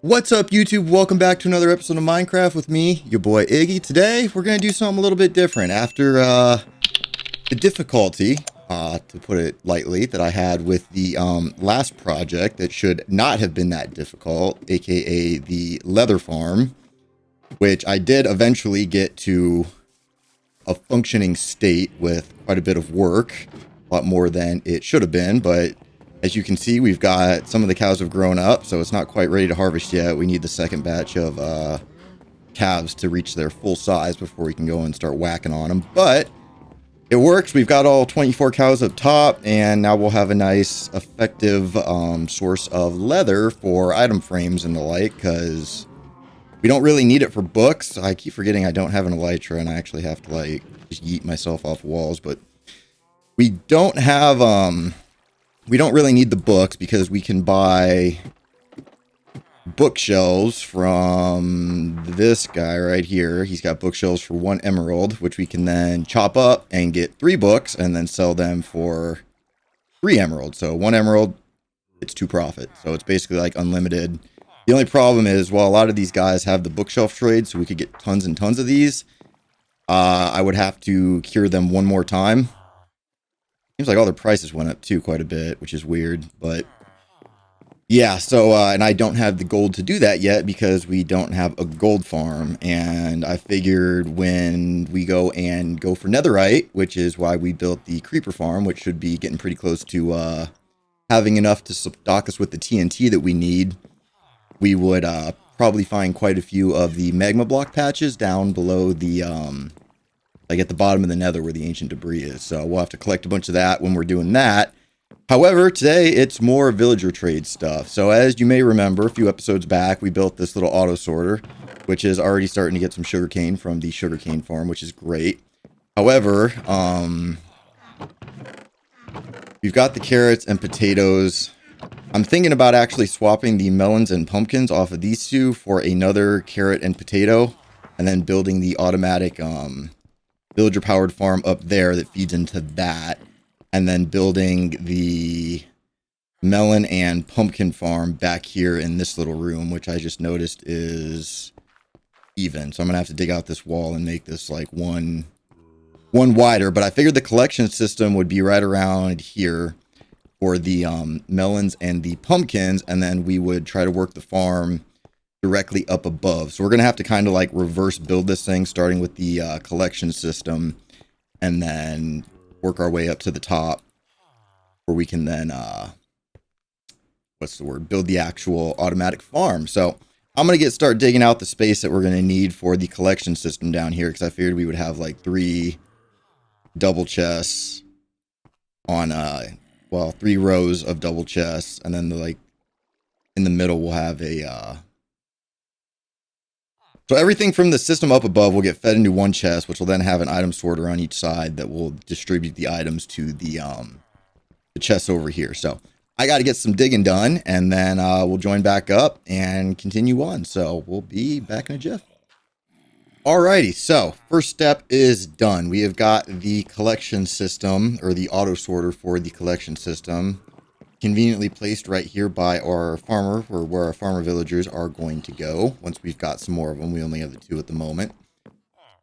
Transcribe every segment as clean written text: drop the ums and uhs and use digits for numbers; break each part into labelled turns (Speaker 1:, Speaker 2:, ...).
Speaker 1: What's up, YouTube? Welcome back to another episode of Minecraft with me, your boy Iggy. Today, we're going to do something a little bit different. After the difficulty, to put it lightly, that I had with the last project that should not have been that difficult, aka the leather farm, which I did eventually get to a functioning state with quite a bit of work, a lot more than it should have been, but as you can see, we've got some of the cows have grown up, so it's not quite ready to harvest yet. We need the second batch of calves to reach their full size before we can go and start whacking on them. But it works. We've got all 24 cows up top, and now we'll have a nice, effective source of leather for item frames and the like, because we don't really need it for books. I keep forgetting I don't have an elytra, and I actually have to, like, just yeet myself off walls. But we don't have... we don't really need the books because we can buy bookshelves from this guy right here. He's got bookshelves for 1 emerald, which we can then chop up and get 3 books and then sell them for 3 emeralds. So 1 emerald, it's 2 profit. So it's basically like unlimited. The only problem is, while a lot of these guys have the bookshelf trade, so we could get tons and tons of these, I would have to cure them 1 more time. Seems like all their prices went up too quite a bit, which is weird, but yeah, so, and I don't have the gold to do that yet because we don't have a gold farm, and I figured when we go for netherite, which is why we built the creeper farm, which should be getting pretty close to, having enough to stock us with the TNT that we need, we would, probably find quite a few of the magma block patches down below the, like at the bottom of the nether where the ancient debris is. So we'll have to collect a bunch of that when we're doing that. However, today it's more villager trade stuff. So as you may remember, a few episodes back, we built this little auto sorter, which is already starting to get some sugarcane from the sugarcane farm, which is great. However, we've got the carrots and potatoes. I'm thinking about actually swapping the melons and pumpkins off of these 2 for another carrot and potato, and then building the automatic, villager powered farm up there that feeds into that, and then building the melon and pumpkin farm back here in this little room, which I just noticed is even. So I'm gonna have to dig out this wall and make this like one wider, but I figured the collection system would be right around here for the melons and the pumpkins, and then we would try to work the farm directly up above. So we're gonna have to kind of like reverse build this thing, starting with the collection system, and then work our way up to the top, where we can then build the actual automatic farm. So I'm gonna start digging out the space that we're gonna need for the collection system down here, because I figured we would have like 3 double chests on 3 rows of double chests, and then like in the middle we'll have a so everything from the system up above will get fed into 1 chest, which will then have an item sorter on each side that will distribute the items to the chests over here. So I got to get some digging done, and then we'll join back up and continue on. So we'll be back in a jiff. Alrighty, so first step is done. We have got the collection system, or the auto sorter for the collection system, conveniently placed right here by our farmer, or where our farmer villagers are going to go once we've got some more of them. We only have the 2 at the moment,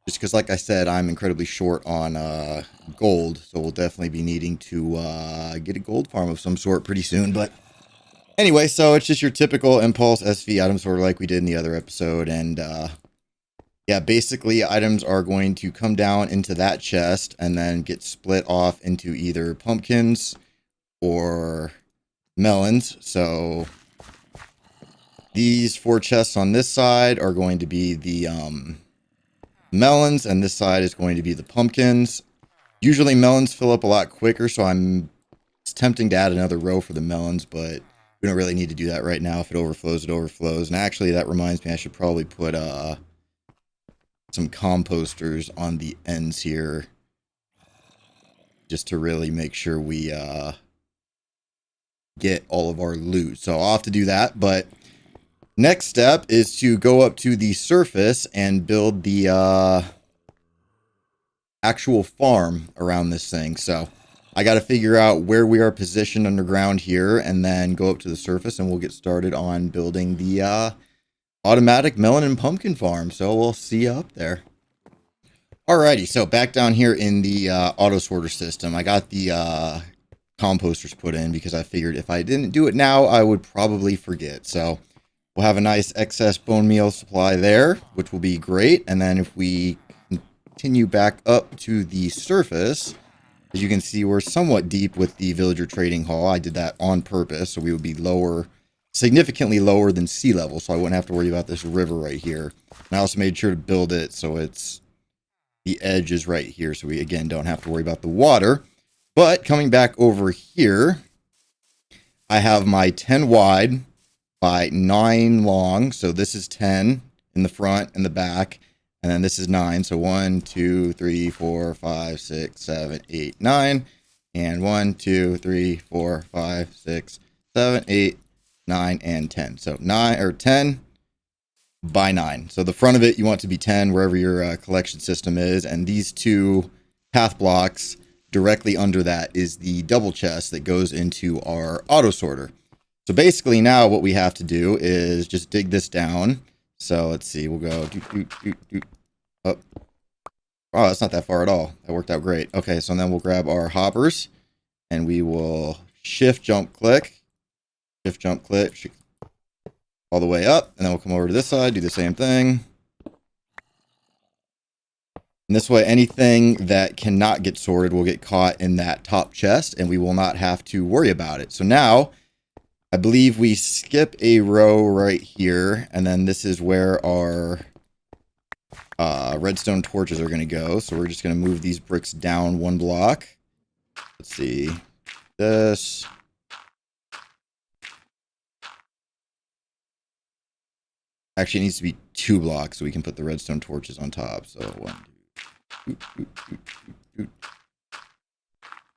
Speaker 1: just because, like I said, I'm incredibly short on gold, so we'll definitely be needing to get a gold farm of some sort pretty soon. But anyway, so it's just your typical impulse SV item sorter like we did in the other episode, and yeah, basically items are going to come down into that chest and then get split off into either pumpkins or melons. So these 4 chests on this side are going to be the melons, and this side is going to be the pumpkins. Usually melons fill up a lot quicker, so it's tempting to add another row for the melons, but we don't really need to do that right now. If it overflows, it overflows. And actually, that reminds me, I should probably put some composters on the ends here, just to really make sure we get all of our loot. So I'll have to do that, but next step is to go up to the surface and build the actual farm around this thing. So I got to figure out where we are positioned underground here, and then go up to the surface, and we'll get started on building the automatic melon and pumpkin farm. So we'll see you up there. Alrighty, so back down here in the auto sorter system, I got the composters put in because I figured if I didn't do it now, I would probably forget. So we'll have a nice excess bone meal supply there, which will be great. And then if we continue back up to the surface, as you can see, we're somewhat deep with the villager trading hall. I did that on purpose, so we would be lower, significantly lower than sea level, so I wouldn't have to worry about this river right here. And I also made sure to build it so it's the edge is right here, so we again don't have to worry about the water. But coming back over here, I have my 10 wide by 9 long. So this is 10 in the front and the back. And then this is 9. So 1, 2, 3, 4, 5, 6, 7, 8, 9. And 1, 2, 3, 4, 5, 6, 7, 8, 9, and 10. So 9 or 10 by 9. So the front of it, you want to be 10 wherever your collection system is. And these two path blocks directly under that is the double chest that goes into our auto sorter. So basically now what we have to do is just dig this down. So let's see, we'll go up. Oh, that's not that far at all. That worked out great. Okay, so then we'll grab our hoppers and we will shift jump click all the way up, and then we'll come over to this side, do the same thing. And this way, anything that cannot get sorted will get caught in that top chest, and we will not have to worry about it. So now, I believe we skip a row right here, and then this is where our redstone torches are going to go. So we're just going to move these bricks down 1 block. Let's see. This. Actually, it needs to be 2 blocks so we can put the redstone torches on top. So 1, 2,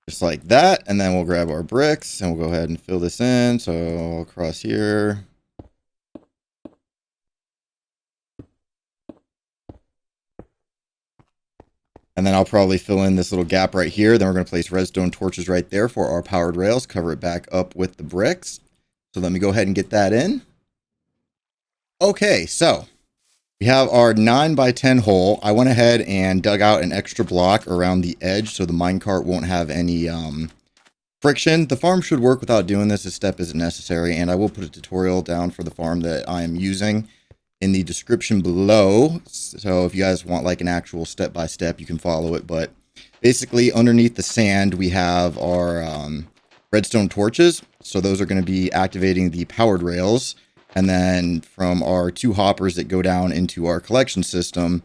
Speaker 1: just like that. And then we'll grab our bricks and we'll go ahead and fill this in. So across here. And then I'll probably fill in this little gap right here. Then we're going to place redstone torches right there for our powered rails. Cover it back up with the bricks. So let me go ahead and get that in. Okay, so we have our 9 by 10 hole. I went ahead and dug out an extra block around the edge so the minecart won't have any friction. The farm should work without doing this. This step isn't necessary, and I will put a tutorial down for the farm that I am using in the description below. So if you guys want like an actual step-by-step, you can follow it. But basically underneath the sand, we have our redstone torches. So those are going to be activating the powered rails. And then from our 2 hoppers that go down into our collection system,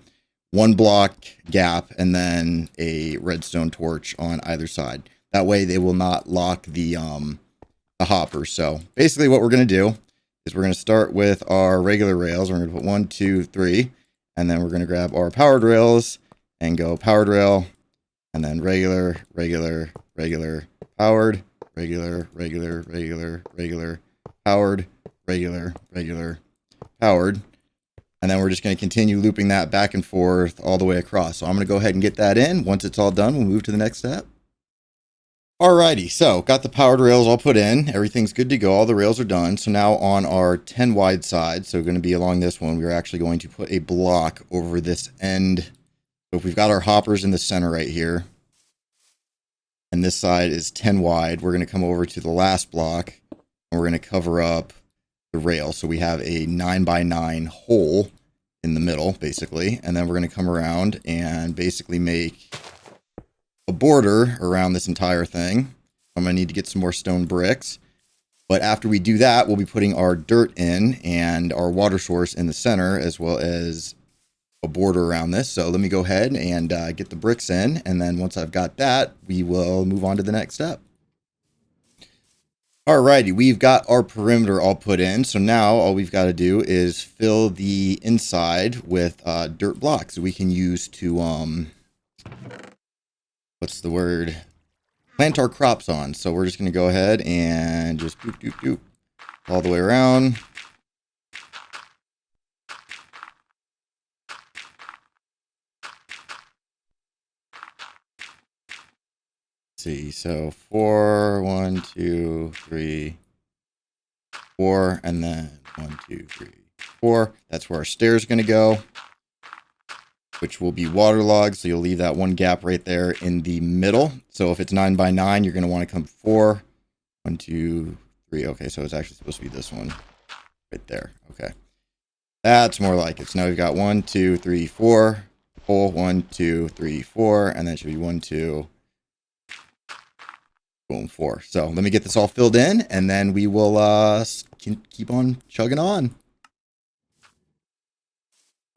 Speaker 1: 1 block gap and then a redstone torch on either side. That way they will not lock the hoppers. So basically what we're going to do is we're going to start with our regular rails. We're going to put 1, 2, 3, and then we're going to grab our powered rails and go powered rail, and then regular, powered, regular, powered, regular, powered. And then we're just going to continue looping that back and forth all the way across. So I'm going to go ahead and get that in. Once it's all done, we'll move to the next step. Alrighty, so got the powered rails all put in. Everything's good to go. All the rails are done. So now on our 10 wide side, so going to be along this one, we're actually going to put a block over this end. So if we've got our hoppers in the center right here, and this side is 10 wide, we're going to come over to the last block, and we're going to cover up the rail. So we have a 9 by 9 hole in the middle, basically. And then we're going to come around and basically make a border around this entire thing. I'm going to need to get some more stone bricks. But after we do that, we'll be putting our dirt in and our water source in the center, as well as a border around this. So let me go ahead and get the bricks in. And then once I've got that, we will move on to the next step. Alrighty, we've got our perimeter all put in. So now all we've got to do is fill the inside with dirt blocks we can use to, what's the word? Plant our crops on. So we're just going to go ahead and just doop all the way around. See, so 4, 1, 2, 3, 4, and then 1, 2, 3, 4. That's where our stairs are going to go, which will be waterlogged. So you'll leave that one gap right there in the middle. So if it's 9 by 9, you're going to want to come 4. 1, 2, 3. Okay, so it's actually supposed to be this one right there. Okay. That's more like it. So now we've got 1, 2, 3, 4. Hole 1, 2, 3, 4. And then it should be 1, 2. Boom, 4. So let me get this all filled in, and then we will keep on chugging on.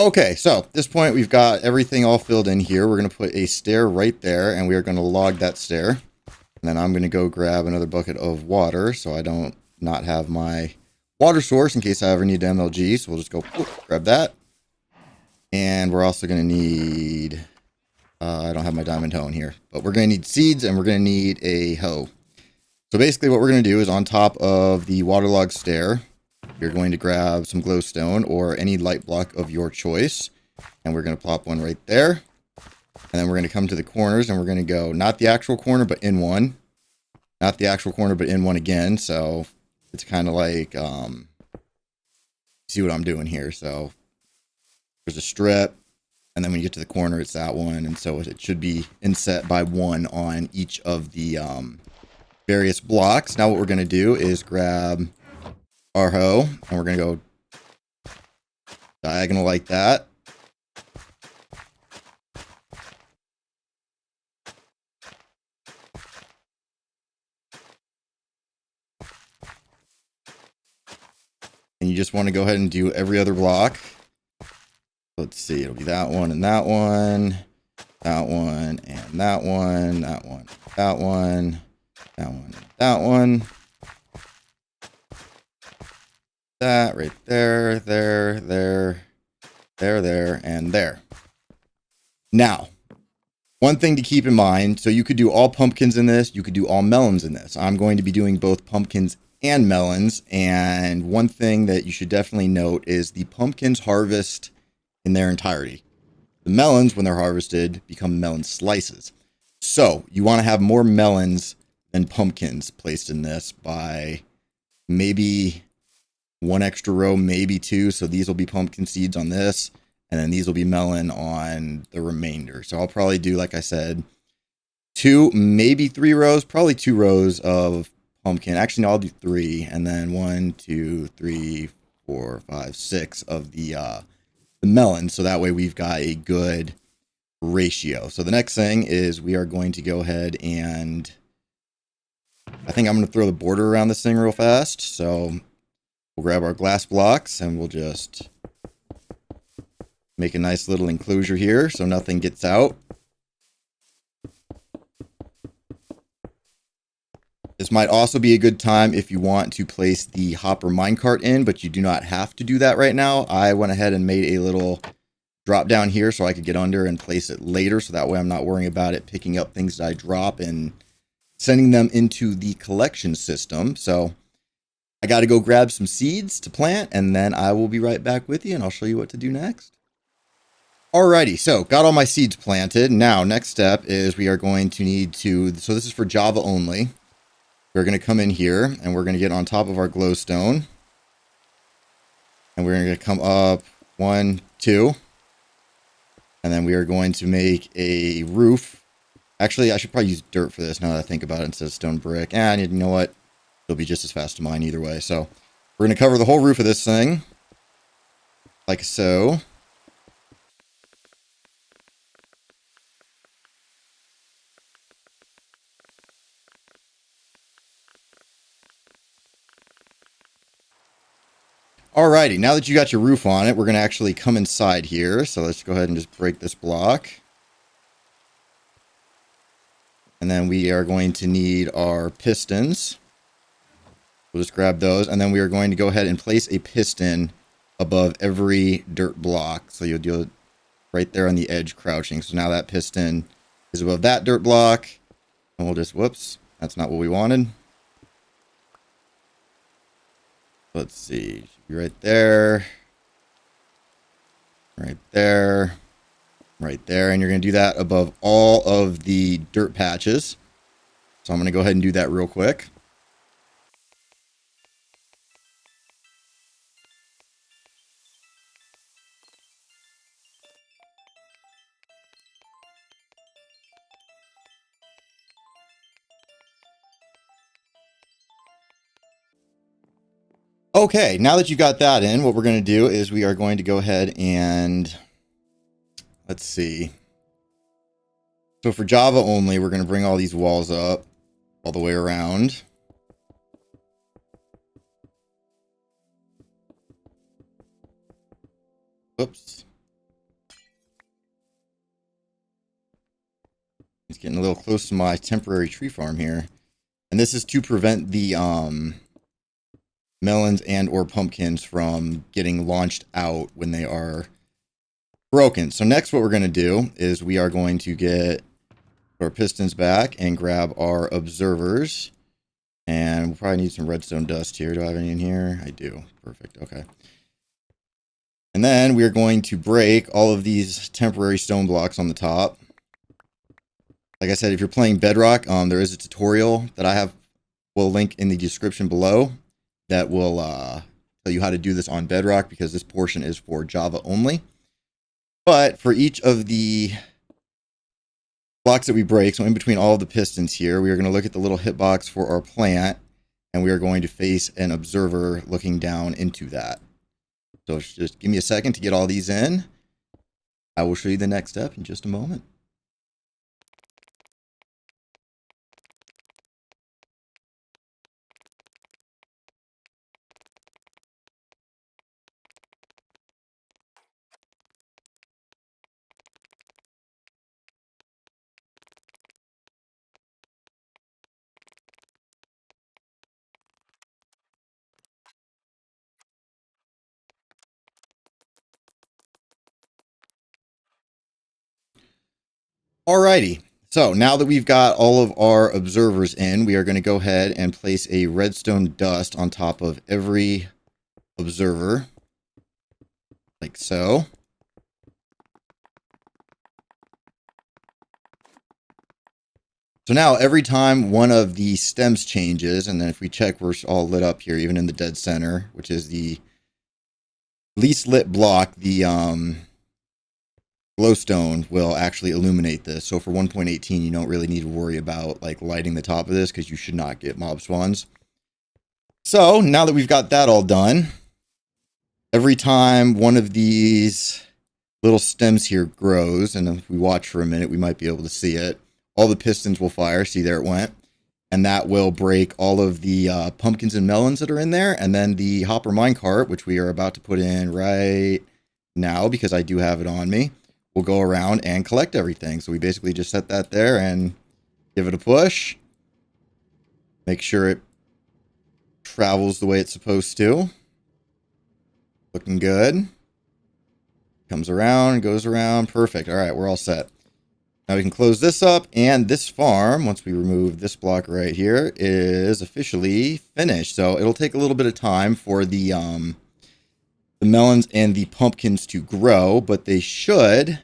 Speaker 1: Okay, so at this point, we've got everything all filled in here. We're going to put a stair right there, and we are going to log that stair. And then I'm going to go grab another bucket of water so I don't not have my water source in case I ever need MLG. So we'll just go grab that. And we're also going to need... I don't have my diamond hoe in here, but we're going to need seeds and we're going to need a hoe. So basically what we're going to do is on top of the waterlogged stair, you're going to grab some glowstone or any light block of your choice. And we're going to plop one right there. And then we're going to come to the corners and we're going to go not the actual corner, but in one. Not the actual corner, but in one again. So it's kind of like, see what I'm doing here. So there's a strip. And then when you get to the corner, it's that one. And so it should be inset by 1 on each of the various blocks. Now what we're going to do is grab our hoe. And we're going to go diagonal like that. And you just want to go ahead and do every other block. Let's see, it'll be that one and that one, that one and that one, that one, that one, that one, that one. That right there, there, and there. Now, one thing to keep in mind, so you could do all pumpkins in this, you could do all melons in this. I'm going to be doing both pumpkins and melons, and one thing that you should definitely note is the pumpkins harvest in their entirety. The melons, when they're harvested, become melon slices. So you want to have more melons than pumpkins placed in this by maybe 1 extra row, maybe 2. So these will be pumpkin seeds on this, and then these will be melon on the remainder. So I'll probably do, like I said, 2, maybe 3 rows, probably 2 rows of pumpkin. Actually, no, I'll do 3, and then 1, 2, 3, 4, 5, 6 of the melon, so that way we've got a good ratio. So the next thing is we are going to go ahead and I think I'm going to throw the border around this thing real fast. So we'll grab our glass blocks and we'll just make a nice little enclosure here so nothing gets out. This might also be a good time if you want to place the hopper minecart in, but you do not have to do that right now. I went ahead and made a little drop down here so I could get under and place it later. So that way I'm not worrying about it picking up things that I drop and sending them into the collection system. So I got to go grab some seeds to plant, and then I will be right back with you and I'll show you what to do next. Alrighty, so got all my seeds planted. Now, next step is we are going to need to, so this is for Java only. We're going to come in here and we're going to get on top of our glowstone. And we're going to come up 1, 2. And then we are going to make a roof. Actually, I should probably use dirt for this now that I think about it instead of stone brick. And you know what? It'll be just as fast to mine either way. So we're going to cover the whole roof of this thing. Like so. Alrighty, now that you got your roof on it, we're going to actually come inside here. So let's go ahead and just break this block. And then we are going to need our pistons. We'll just grab those. And then we are going to go ahead and place a piston above every dirt block. So you'll do it right there on the edge crouching. So now that piston is above that dirt block. And we'll just, whoops, that's not what we wanted. Let's see, should be right there, right there, right there. And you're going to do that above all of the dirt patches. So I'm going to go ahead and do that real quick. Okay, now that you got that in, what we're going to do is we are going to go ahead and, let's see. So for Java only, we're going to bring all these walls up all the way around. Oops. It's getting a little close to my temporary tree farm here. And this is to prevent the melons and or pumpkins from getting launched out when they are broken. So next what we're going to do is we are going to get our pistons back and grab our observers. And we'll probably need some redstone dust here. Do I have any in here? I do. Perfect. Okay. And then we are going to break all of these temporary stone blocks on the top. Like I said, if you're playing Bedrock, there is a tutorial that I have. We'll link in the description below that will tell you how to do this on Bedrock, because this portion is for Java only. But for each of the blocks that we break, so in between all of the pistons here, we are going to look at the little hitbox for our plant, and we are going to face an observer looking down into that. So just give me a second to get all these in. I will show you the next step in just a moment. Alrighty, so now that we've got all of our observers in, we are going to go ahead and place a redstone dust on top of every observer, like so. So now every time one of the stems changes, and then if we check, we're all lit up here, even in the dead center, which is the least lit block, the glowstone will actually illuminate this. So for 1.18, you don't really need to worry about like lighting the top of this, because you should not get mob spawns. So now that we've got that all done, every time one of these little stems here grows, and if we watch for a minute, we might be able to see it, all the pistons will fire. See, there it went. And that will break all of the pumpkins and melons that are in there. And then the hopper minecart, which we are about to put in right now because I do have it on me, we'll go around and collect everything. So we basically just set that there and give it a push. Make sure it travels the way it's supposed to. Looking good. Comes around, goes around. Perfect. All right, we're all set. Now we can close this up, and this farm, once we remove this block right here, is officially finished. So it'll take a little bit of time for the melons and the pumpkins to grow, but they should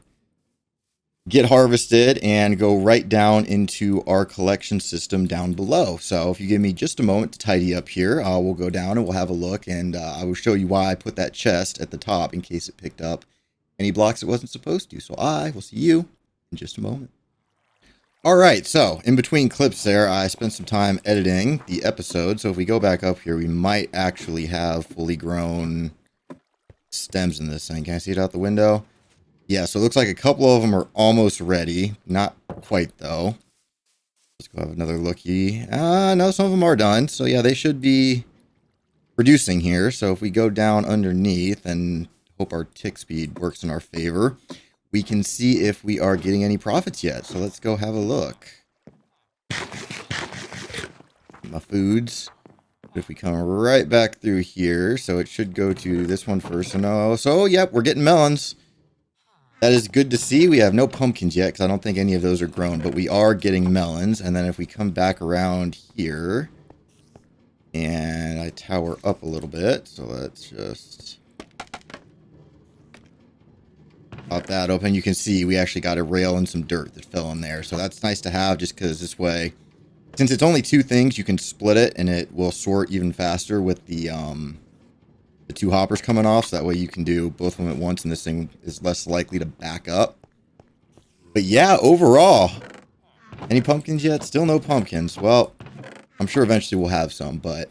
Speaker 1: get harvested and go right down into our collection system down below. So if you give me just a moment to tidy up here, we'll go down and we'll have a look, and I will show you why I put that chest at the top in case it picked up any blocks it wasn't supposed to. So I will see you in just a moment. All right, so in between clips there, I spent some time editing the episode. So if we go back up here, we might actually have fully grown stems in this thing. Can I see it out the window? Yeah, so it looks like a couple of them are almost ready. Not quite, though. Let's go have another looky. No, some of them are done. So yeah, they should be producing here. So if we go down underneath and hope our tick speed works in our favor, we can see if we are getting any profits yet. So let's go have a look. My foods. But if we come right back through here, so it should go to this one first. So yep, we're getting melons. That is good to see. We have no pumpkins yet because I don't think any of those are grown, but we are getting melons. And then if we come back around here and I tower up a little bit, so let's just pop that open. You can see we actually got a rail and some dirt that fell in there. So that's nice to have, just because this way, since it's only two things, you can split it and it will sort even faster with the two hoppers coming off, so that way you can do both of them at once and this thing is less likely to back up. But yeah, overall, any pumpkins yet? Still no pumpkins. Well, I'm sure eventually we'll have some, but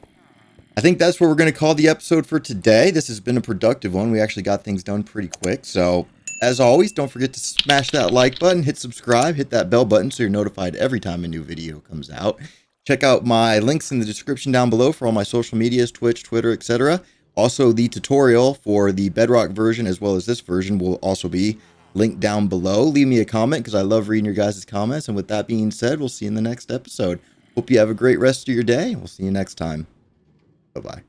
Speaker 1: I think that's what we're going to call the episode for today. This has been a productive one. We actually got things done pretty quick. So, as always, don't forget to smash that like button, hit subscribe, hit that bell button so you're notified every time a new video comes out. Check out my links in the description down below for all my social medias, Twitch, Twitter, etc. Also, the tutorial for the Bedrock version as well as this version will also be linked down below. Leave me a comment because I love reading your guys' comments. And with that being said, we'll see you in the next episode. Hope you have a great rest of your day. We'll see you next time. Bye-bye.